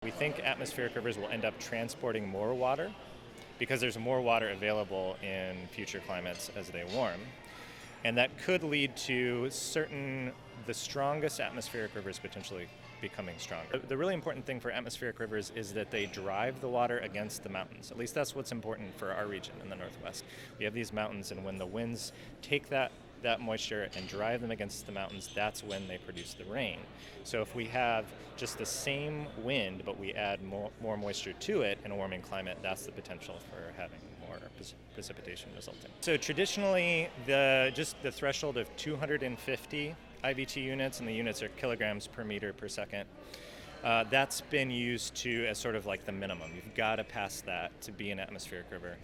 We think atmospheric rivers will end up transporting more water because there's more water available in future climates as they warm. And that could lead to the strongest atmospheric rivers potentially becoming stronger. The really important thing for atmospheric rivers is that they drive the water against the mountains. At least that's what's important for our region in the Northwest. We have these mountains, and when the winds take that moisture and drive them against the mountains, that's when they produce the rain. So if we have just the same wind, but we add more moisture to it in a warming climate, that's the potential for having more precipitation resulting. So traditionally, the threshold of 250 IVT units, and the units are kilograms per meter per second, that's been used as sort of like the minimum. You've got to pass that to be an atmospheric river.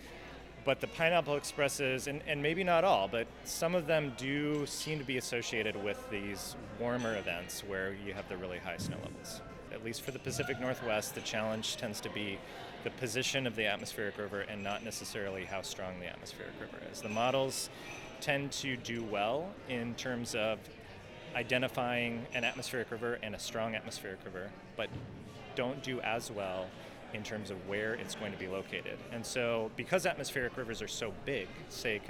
But the Pineapple Expresses, and maybe not all, but some of them do seem to be associated with these warmer events where you have the really high snow levels. At least for the Pacific Northwest, the challenge tends to be the position of the atmospheric river and not necessarily how strong the atmospheric river is. The models tend to do well in terms of identifying an atmospheric river and a strong atmospheric river, but don't do as well in terms of where it's going to be located. And so because atmospheric rivers are so big, say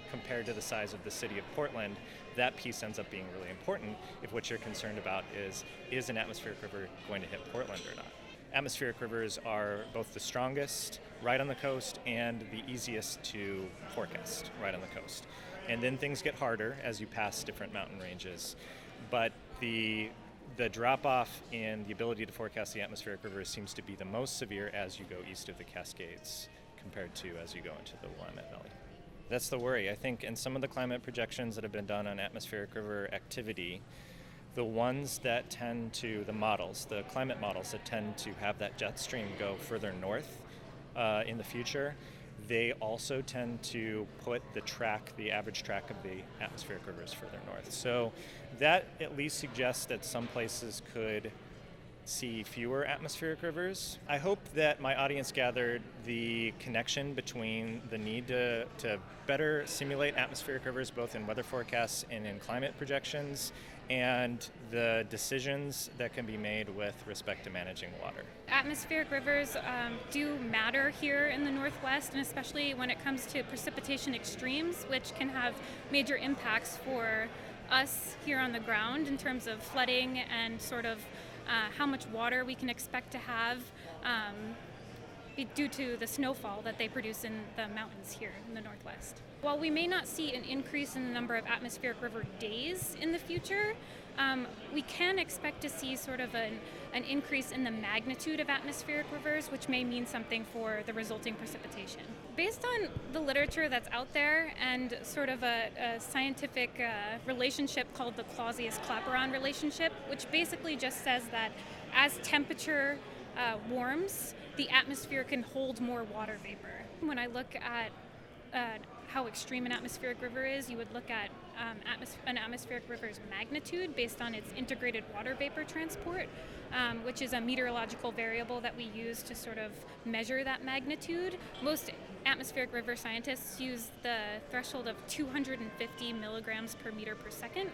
compared to the size of the city of Portland, that piece ends up being really important if what you're concerned about is an atmospheric river going to hit Portland or not. Atmospheric rivers are both the strongest right on the coast and the easiest to forecast right on the coast. And then things get harder as you pass different mountain ranges. But the drop-off in the ability to forecast the atmospheric rivers seems to be the most severe as you go east of the Cascades compared to as you go into the Willamette Valley. That's the worry. I think in some of the climate projections that have been done on atmospheric river activity, the ones that tend to, the climate models that tend to have that jet stream go further north in the future, they also tend to put the average track of the atmospheric rivers further north. So that at least suggests that some places could see fewer atmospheric rivers. I hope that my audience gathered the connection between the need to better simulate atmospheric rivers both in weather forecasts and in climate projections, and the decisions that can be made with respect to managing water. Atmospheric rivers do matter here in the Northwest, and especially when it comes to precipitation extremes, which can have major impacts for us here on the ground in terms of flooding and sort of how much water we can expect to have due to the snowfall that they produce in the mountains here in the Northwest. While we may not see an increase in the number of atmospheric river days in the future, we can expect to see sort of an increase in the magnitude of atmospheric rivers, which may mean something for the resulting precipitation. Based on the literature that's out there and sort of a scientific relationship called the Clausius-Clapeyron relationship, which basically just says that as temperature warms, the atmosphere can hold more water vapor. When I look at how extreme an atmospheric river is, you would look at an atmospheric river's magnitude based on its integrated water vapor transport, which is a meteorological variable that we use to sort of measure that magnitude. Most atmospheric river scientists use the threshold of 250 milligrams per meter per second.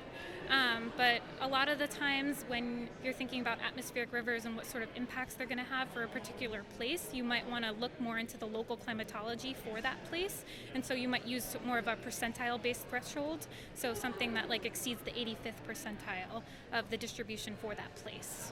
But a lot of the times when you're thinking about atmospheric rivers and what sort of impacts they're going to have for a particular place, you might want to look more into the local climatology for that place. And so you might use more of a percentile-based threshold, so something that exceeds the 85th percentile of the distribution for that place.